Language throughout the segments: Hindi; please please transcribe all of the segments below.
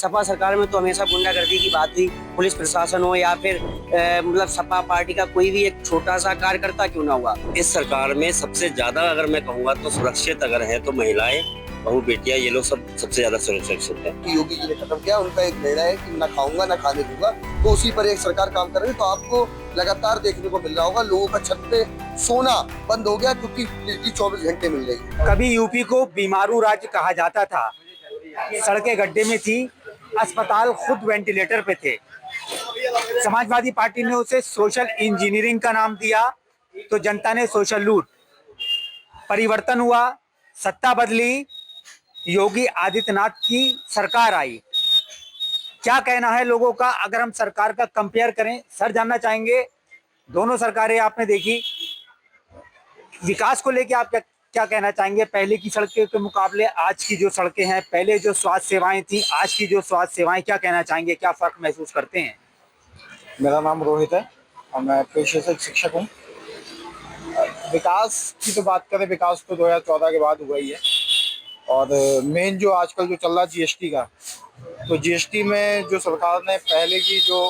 सपा सरकार में तो हमेशा गुंडागर्दी की बात हुई, पुलिस प्रशासन हो या फिर मतलब सपा पार्टी का कोई भी एक छोटा सा कार्यकर्ता क्यों ना हुआ। इस सरकार में सबसे ज्यादा अगर मैं कहूँगा तो सुरक्षित अगर है तो महिलाएं, बहू बेटियां, ये लोग सबसे ज्यादा सुरक्षित है। योगी जी ने खत्म किया, उनका एक निर्णय है कि ना खाऊंगा ना खाने दूंगा, तो उसी पर एक सरकार काम कर रही है। तो आपको लगातार देखने को मिल रहा होगा, लोगों का छत पे सोना बंद हो गया क्योंकि बिजली 24 घंटे मिल रही है। कभी यूपी को बीमारू राज्य कहा जाता था, सड़कें गड्ढे में थी, अस्पताल खुद वेंटिलेटर पे थे। समाजवादी पार्टी ने उसे सोशल इंजीनियरिंग का नाम दिया तो जनता ने सोशल लूट। परिवर्तन हुआ, सत्ता बदली, योगी आदित्यनाथ की सरकार आई। क्या कहना है लोगों का अगर हम सरकार का कंपेयर करें? सर जानना चाहेंगे, दोनों सरकारें आपने देखी, विकास को लेके आप क्या कहना चाहेंगे? पहले की सड़कों के मुकाबले आज की जो सड़कें हैं, पहले जो स्वास्थ्य सेवाएं थी, आज की जो स्वास्थ्य सेवाएं, क्या कहना चाहेंगे? क्या फर्क महसूस करते हैं? मेरा नाम रोहित है और मैं पेशे से शिक्षक हूँ। विकास की तो बात करें, विकास तो 2014 के बाद हुआ ही है। और मेन जो आजकल जो चल रहा है जीएसटी का, तो जीएसटी में जो सरकार ने पहले की जो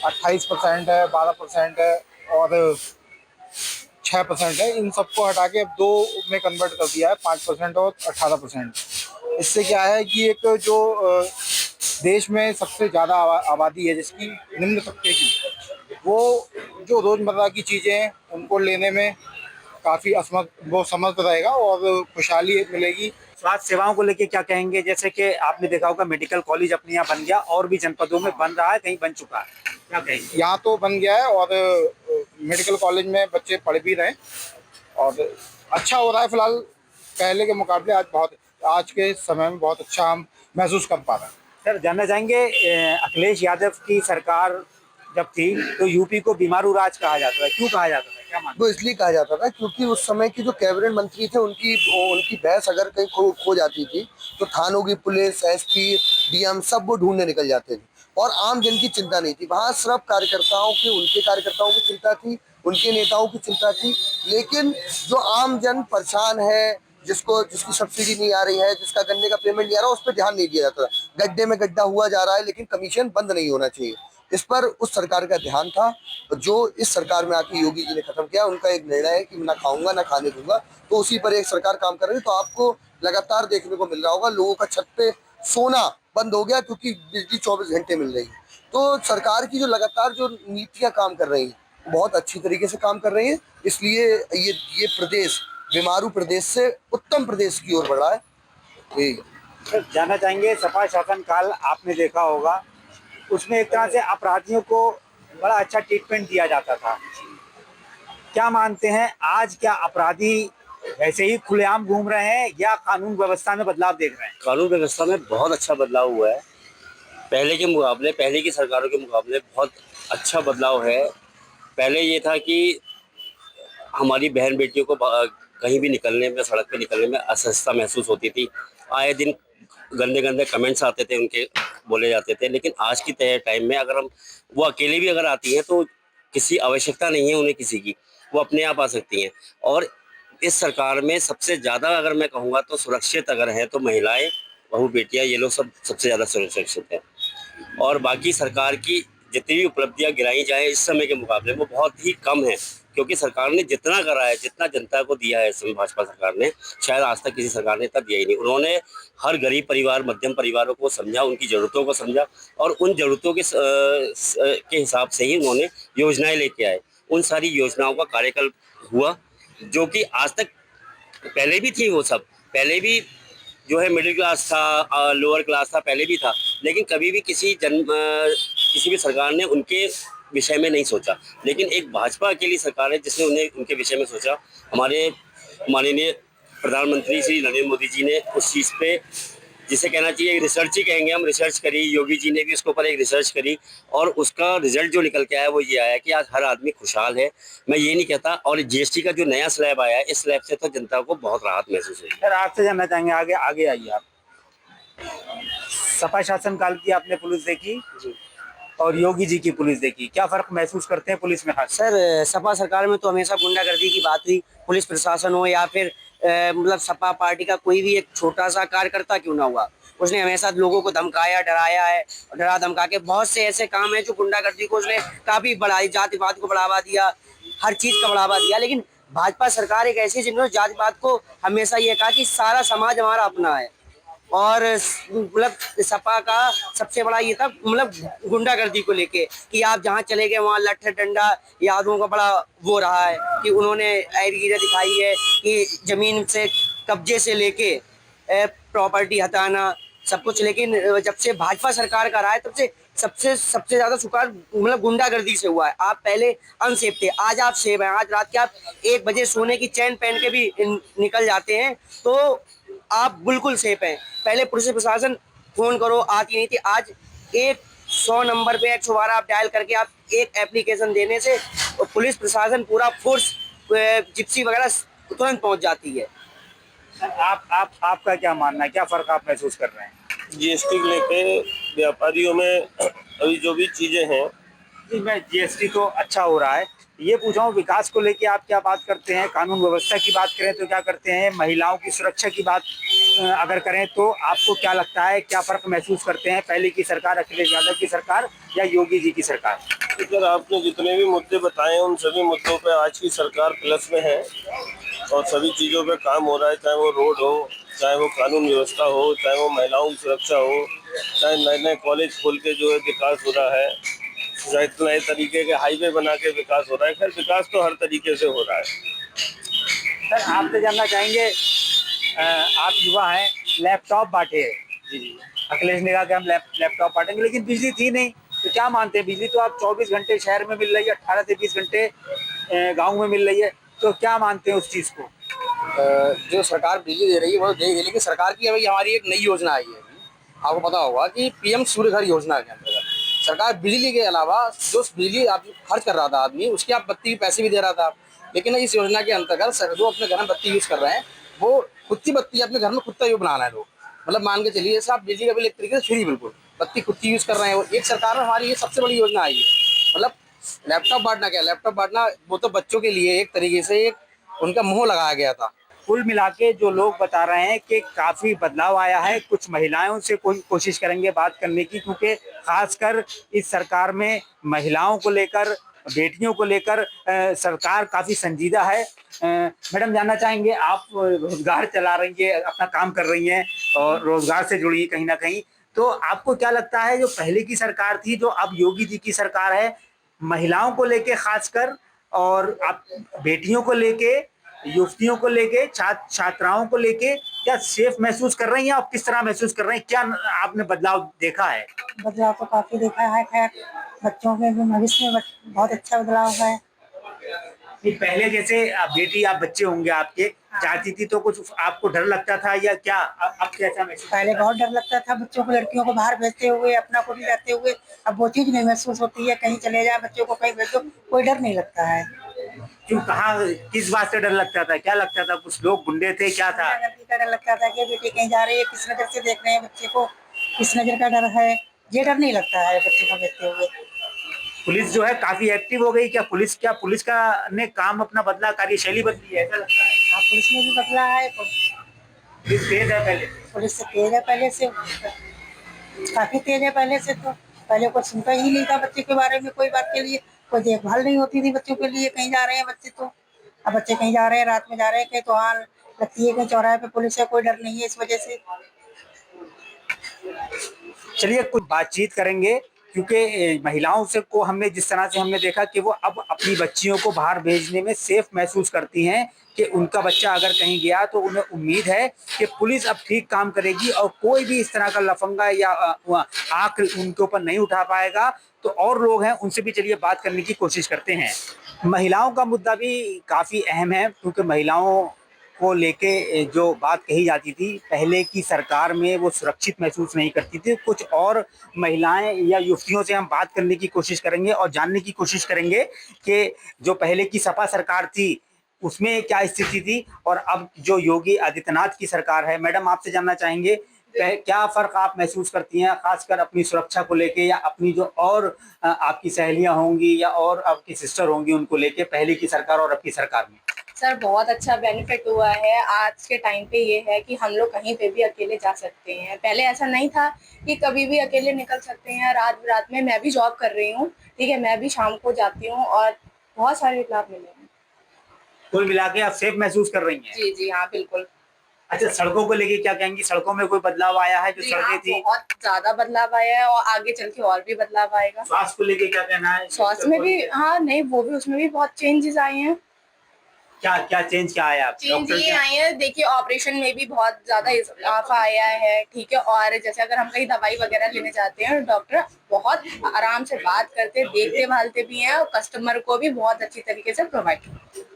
28% है, 12% है और 6% है, इन सबको हटा के अब 2 में कन्वर्ट कर दिया है, 5% और 18%। इससे क्या है कि एक जो देश में सबसे ज़्यादा आबादी है जिसकी निम्न तबके की, वो जो रोज़मर्रा की चीज़ें हैं उनको लेने में काफ़ी वो समर्थ रहेगा और खुशहाली मिलेगी। स्वास्थ्य सेवाओं को लेके क्या कहेंगे? जैसे कि आपने देखा होगा मेडिकल कॉलेज अपने यहाँ बन गया, और भी जनपदों में बन रहा है, कहीं बन चुका है, क्या कहेंगे? यहाँ तो बन गया है और मेडिकल कॉलेज में बच्चे पढ़ भी रहे हैं और अच्छा हो रहा है। फिलहाल पहले के मुकाबले आज के समय में बहुत अच्छा हम महसूस कर पा रहे हैं। सर जानना चाहेंगे, अखिलेश यादव की सरकार जब थी तो यूपी को बीमारू राज्य कहा जाता था, क्यों कहा जाता था, क्या मानते वो इसलिए कहा जाता था क्योंकि उस समय की जो कैबिनेट मंत्री थे उनकी भैंस अगर कहीं खो जाती थी तो थानों की पुलिस, एसपी, डीएम सब वो ढूंढने निकल जाते थे और आम जन की चिंता नहीं थी। वहाँ सिर्फ उनके कार्यकर्ताओं की चिंता थी, उनके नेताओं की चिंता थी। लेकिन जो आम जन परेशान है, जिसकी सब्सिडी नहीं आ रही है, जिसका गन्ने का पेमेंट नहीं आ रहा, उस पर ध्यान नहीं दिया जाता। गड्ढे में गड्ढा हुआ जा रहा है लेकिन कमीशन बंद नहीं होना चाहिए, इस पर उस सरकार का ध्यान था। जो इस सरकार में आके योगी जी ने खत्म किया, उनका एक निर्णय है कि ना खाऊंगा ना खाने दूंगा, तो उसी पर एक सरकार काम कर रही है। तो आपको लगातार देखने को मिल रहा होगा, लोगों का छत पे सोना बंद हो गया क्योंकि बिजली 24 घंटे मिल रही है। तो सरकार की जो लगातार जो नीतियां काम कर रही है बहुत अच्छी तरीके से काम कर रही है। इसलिए ये प्रदेश बीमारू प्रदेश से उत्तम प्रदेश की ओर बढ़ा है। जानना चाहेंगे, सपा शासन काल आपने देखा होगा, उसमें एक तरह से अपराधियों को बड़ा अच्छा ट्रीटमेंट दिया जाता था। क्या मानते हैं, आज क्या अपराधी वैसे ही खुलेआम घूम रहे हैं या कानून व्यवस्था में बदलाव देख रहे हैं? कानून व्यवस्था में बहुत अच्छा बदलाव हुआ है, पहले के मुकाबले, पहले की सरकारों के मुकाबले बहुत अच्छा बदलाव है। पहले ये था कि हमारी बहन बेटियों को कहीं भी निकलने में, सड़क पे निकलने में असहजता महसूस होती थी। आए दिन गंदे गंदे कमेंट्स आते थे, उनके बोले जाते थे। लेकिन आज की टाइम में अगर वो अकेले भी अगर आती हैं तो किसी आवश्यकता नहीं है उन्हें किसी की, वो अपने आप आ सकती हैं। और इस सरकार में सबसे ज़्यादा अगर मैं कहूँगा तो सुरक्षित अगर है तो महिलाएं, बहू बेटियां, ये लोग सबसे ज़्यादा सुरक्षित है। और बाकी सरकार की जितनी भी उपलब्धियां गिनाई जाए इस समय के मुकाबले वो बहुत ही कम है, क्योंकि सरकार ने जितना करा है, जितना जनता को दिया है इस समय भाजपा सरकार ने, शायद आज तक किसी सरकार ने इतना दिया ही नहीं। उन्होंने हर गरीब परिवार, मध्यम परिवारों को समझा, उनकी ज़रूरतों को समझा और उन ज़रूरतों के हिसाब से ही उन्होंने योजनाएं लेके आए। उन सारी योजनाओं का कार्यकाल हुआ जो कि आज तक पहले भी थी, वो सब पहले भी जो है मिडिल क्लास था, लोअर क्लास था, पहले भी था। लेकिन कभी भी किसी भी सरकार ने उनके विषय में नहीं सोचा। लेकिन एक भाजपा अकेली सरकार है जिसने उन्हें उनके विषय में सोचा। हमारे माननीय प्रधानमंत्री श्री नरेंद्र मोदी जी ने उस चीज़ पे, जिसे कहना चाहिए रिसर्च ही कहेंगे हम, रिसर्च करी। योगी जी ने भी उसके ऊपर एक रिसर्च करी और उसका रिजल्ट जो निकल के आया वो ये आया कि आज हर आदमी खुशहाल है। मैं ये नहीं कहता। और जीएसटी का जो नया स्लैब आया है, इस स्लैब से तो जनता को बहुत राहत महसूस हुई। सर आपसे जानना चाहेंगे, आगे आगे आइए आप। सपा शासन काल की आपने पुलिस देखी जी। और योगी जी की पुलिस देखी, क्या फर्क महसूस करते हैं पुलिस में? खास सर, सपा सरकार में तो हमेशा गुंडागर्दी की बात हुई, पुलिस प्रशासन हो या फिर मतलब सपा पार्टी का कोई भी एक छोटा सा कार्यकर्ता क्यों ना हुआ, उसने हमेशा लोगों को धमकाया, डराया है, और डरा धमका के बहुत से ऐसे काम है जो गुंडागर्दी को उसने काफी बढ़ाई, जातिवाद को बढ़ावा दिया, हर चीज का बढ़ावा दिया। लेकिन भाजपा सरकार एक ऐसी जिन्होंने जातिवाद को हमेशा ये कहा कि सारा समाज हमारा अपना है, और मतलब सपा का सबसे बड़ा ये था मतलब गुंडागर्दी को लेके कि आप जहाँ चले गए वहाँ लठ डंडा यादवों का बड़ा वो रहा है कि उन्होंने एरगिरी दिखाई है कि जमीन से कब्जे से लेके प्रॉपर्टी हटाना सब कुछ। लेकिन जब से भाजपा सरकार का रहा है तब से सबसे सबसे ज्यादा सुधार मतलब गुंडागर्दी से हुआ है। आप पहले अनसेफ थे, आज आप सेफ हैं। आज रात के आप 1 बजे सोने की चैन पहन के भी निकल जाते हैं तो आप बिल्कुल सेफ हैं। पहले पुलिस प्रशासन फोन करो आती नहीं थी, आज 100 नंबर पे 112 आप डायल करके आप एक एप्लीकेशन देने से पुलिस प्रशासन पूरा फोर्स जिप्सी वगैरह तुरंत पहुंच जाती है। आपका क्या मानना है, क्या फर्क आप महसूस कर रहे हैं? जीएसटी को लेके व्यापारियों में अभी जो भी चीजें हैं, जी, मैं जीएसटी तो अच्छा हो रहा है, ये पूछ रहा हूँ विकास को लेके आप क्या बात करते हैं? कानून व्यवस्था की बात करें तो क्या करते हैं? महिलाओं की सुरक्षा की बात अगर करें तो आपको क्या लगता है, क्या फर्क महसूस करते हैं पहले की सरकार, अखिलेश यादव की सरकार या योगी जी की सरकार? अगर आपने जितने भी मुद्दे बताए उन सभी मुद्दों पे आज की सरकार प्लस में है और सभी चीज़ों पे काम हो रहा है, चाहे वो रोड हो, चाहे वो कानून व्यवस्था हो, चाहे वो महिलाओं की सुरक्षा हो, चाहे नए नए कॉलेज खोल के जो है विकास हो रहा है, चाहे नए तरीके के हाईवे बना के विकास हो रहा है। खैर विकास तो हर तरीके से हो रहा है। सर आपसे जानना चाहेंगे, आप युवा हैं, लैपटॉप बांटे, जी अखिलेश ने कहा कि हम लैपटॉप बांटेंगे, लेकिन बिजली थी नहीं, तो क्या मानते हैं? बिजली तो आप 24 घंटे शहर में मिल रही है, 18 से 20 घंटे गांव में मिल रही है, तो क्या मानते हैं उस चीज़ को? जो सरकार बिजली दे रही है वो तो दे रही है, लेकिन सरकार की अभी हमारी एक नई योजना आई है अभी, आपको पता होगा कि पीएम सूर्य घर योजना के अंतर्गत सरकार बिजली के अलावा जो बिजली आप खर्च कर रहा था आदमी, उसके आप बत्ती के पैसे भी दे रहा था। लेकिन इस योजना के अंतर्गत जो अपने घर में बत्ती यूज कर रहे हैं वो खुद की बत्ती अपने घर में खुद का यूज बनाना है लोग, मतलब मान के चलिए जैसे आप बिजली का बिल एक तरीके से फ्री, बिल्कुल बत्ती खुद की यूज कर रहे हैं। वो एक सरकार में हमारी ये सबसे बड़ी योजना आई है। मतलब लैपटॉप बांटना, क्या लैपटॉप बांटना, वो तो बच्चों के लिए एक तरीके से एक उनका मुंह लगाया गया था। कुल मिला के जो लोग बता रहे हैं कि काफ़ी बदलाव आया है। कुछ महिलाओं से कोशिश करेंगे बात करने की, क्योंकि खासकर इस सरकार में महिलाओं को लेकर, बेटियों को लेकर सरकार काफ़ी संजीदा है। मैडम जानना चाहेंगे, आप रोजगार चला रही है, अपना काम कर रही हैं और रोजगार से जुड़ी कहीं ना कहीं, तो आपको क्या लगता है जो पहले की सरकार थी, जो अब योगी जी की सरकार है, महिलाओं को लेके खासकर और आप बेटियों को लेके, युवतियों को लेके, छात्राओं को लेके क्या सेफ महसूस कर रही हैं? आप किस तरह महसूस कर रहे हैं? क्या आपने बदलाव देखा है? बदलाव तो काफी देखा है। खैर बच्चों के भी भविष्य में बहुत अच्छा बदलाव है। कि पहले जैसे बेटी आप बच्चे होंगे आपके, जाती थी तो कुछ आपको डर लगता था या क्या? अब कैसा महसूस? पहले बहुत डर लगता था बच्चों को, लड़कियों को बाहर भेजते हुए, अपना को भी जाते हुए। अब वो चीज नहीं महसूस होती है। कहीं चले जाए बच्चों को, कहीं भेजो, कोई डर नहीं लगता है। क्यों, कहाँ, किस बात से डर लगता था? क्या लगता था? कुछ लोग गुंडे थे, क्या था? डर लगता था कि बेटी कहीं जा रही है, किस नजर से देख रहे हैं बच्चे को, किस नजर का डर है। ये डर नहीं लगता है बच्चों को भेजते हुए। पुलिस जो है काफी एक्टिव हो गई। क्या पुलिस का ने काम अपना बदला, कार्यशैली बदली है, ऐसा लगता है? हाँ, पुलिस में भी बदला है। पुलिस तेज है पहले, पुलिस से तेज है पहले से, काफी तेज है पहले से। तो पहले कोई सुनता ही नहीं था बच्चे के बारे में, कोई बात के लिए कोई देखभाल नहीं होती थी बच्चों के लिए। कहीं जा रहे हैं बच्चे तो, अब बच्चे कहीं जा रहे हैं, रात में जा रहे हैं, कहीं तो हाँ लगती है, कहीं चौराहे पे पुलिस है, कोई डर नहीं है इस वजह से। चलिए कुछ बातचीत करेंगे, क्योंकि महिलाओं से को हमने जिस तरह से हमने देखा कि वो अब अपनी बच्चियों को बाहर भेजने में सेफ महसूस करती हैं कि उनका बच्चा अगर कहीं गया तो उन्हें उम्मीद है कि पुलिस अब ठीक काम करेगी और कोई भी इस तरह का लफंगा या आंख उनके ऊपर नहीं उठा पाएगा। तो और लोग हैं, उनसे भी चलिए बात करने की कोशिश करते हैं। महिलाओं का मुद्दा भी काफ़ी अहम है, क्योंकि महिलाओं को लेके जो बात कही जाती थी पहले की सरकार में, वो सुरक्षित महसूस नहीं करती थी। कुछ और महिलाएं या युवतियों से हम बात करने की कोशिश करेंगे और जानने की कोशिश करेंगे कि जो पहले की सपा सरकार थी उसमें क्या स्थिति थी और अब जो योगी आदित्यनाथ की सरकार है। मैडम आपसे जानना चाहेंगे, क्या फर्क आप महसूस करती हैं, खासकर अपनी सुरक्षा को लेके या अपनी जो और आपकी सहेलियां होंगी या और आपकी सिस्टर होंगी उनको लेके, पहले की सरकार और अब की सरकार में? सर बहुत अच्छा बेनिफिट हुआ है। आज के टाइम पे ये है कि हम लोग कहीं पे भी अकेले जा सकते हैं। पहले ऐसा नहीं था कि कभी भी अकेले निकल सकते हैं। रात रात में मैं भी जॉब कर रही हूँ, ठीक है, मैं भी शाम को जाती हूँ और बहुत सारे लाभ मिले हैं। कुल मिला के आप सेफ महसूस कर रही हैं? जी जी हाँ बिल्कुल। अच्छा, सड़कों को लेके क्या कहेंगी? सड़कों में कोई बदलाव आया है? जो जी सड़कें हाँ, थी, बहुत ज्यादा बदलाव आया है और आगे चल के और भी बदलाव आएगा। स्वास्थ्य को लेके क्या कहना है? स्वास्थ्य में भी हाँ नहीं, वो भी उसमें भी बहुत चेंजेस आए हैं। क्या क्या चेंज क्या आया? चेंज डॉक्टर ये क्या? आई है, देखिए ऑपरेशन में भी बहुत ज्यादा इजाफा आया है, ठीक है। और जैसे अगर हम कहीं दवाई वगैरह लेने जाते हैं, डॉक्टर बहुत आराम से बात करते, देखते भालते भी हैं और कस्टमर को भी बहुत अच्छी तरीके से प्रोवाइड करते हैं।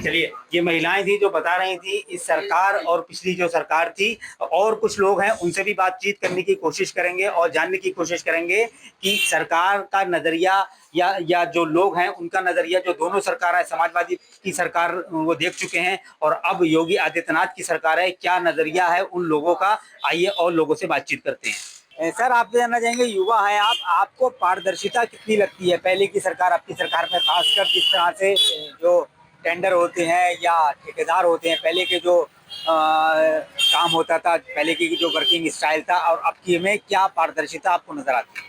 चलिए, ये महिलाएं थी जो बता रही थी इस सरकार और पिछली जो सरकार थी। और कुछ लोग हैं, उनसे भी बातचीत करने की कोशिश करेंगे और जानने की कोशिश करेंगे कि सरकार का नजरिया या जो लोग हैं उनका नजरिया, जो दोनों सरकार है, समाजवादी की सरकार वो देख चुके हैं और अब योगी आदित्यनाथ की सरकार है, क्या नजरिया है उन लोगों का। आइए और लोगों से बातचीत करते हैं। सर, आप जानना चाहेंगे, युवा हैं आप, आपको पारदर्शिता कितनी लगती है पहले की सरकार आपकी सरकार में, खासकर जिस तरह से जो टेंडर होते हैं या ठेकेदार होते हैं, पहले के जो काम होता था, पहले की जो वर्किंग स्टाइल था, और अब की में क्या पारदर्शिता आपको नजर आती है?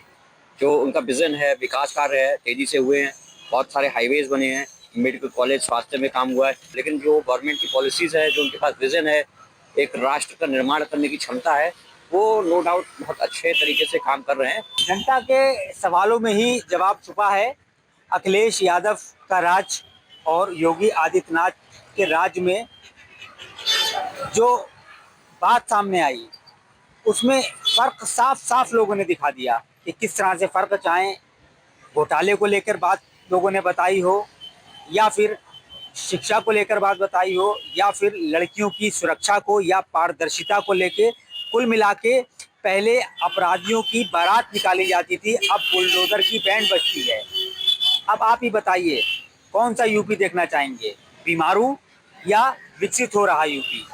जो उनका विजन है, विकास कार्य है, तेजी से हुए हैं। बहुत सारे हाईवेज बने हैं, मेडिकल कॉलेज, स्वास्थ्य में काम हुआ है। लेकिन जो गवर्नमेंट की पॉलिसीज है, जो उनके पास विजन है, एक राष्ट्र का निर्माण करने की क्षमता है, वो नो डाउट बहुत अच्छे तरीके से काम कर रहे हैं। जनता के सवालों में ही जवाब छुपा है। अखिलेश यादव का राज और योगी आदित्यनाथ के राज में जो बात सामने आई, उसमें फर्क साफ साफ लोगों ने दिखा दिया कि किस तरह से फर्क, चाहे घोटाले को लेकर बात लोगों ने बताई हो, या फिर शिक्षा को लेकर बात बताई हो, या फिर लड़कियों की सुरक्षा को या पारदर्शिता को लेके। कुल मिला के पहले अपराधियों की बारात निकाली जाती थी, अब बुलडोजर की बैंड बजती है। अब आप ही बताइए, कौन सा यूपी देखना चाहेंगे, बीमारू या विकसित हो रहा यूपी?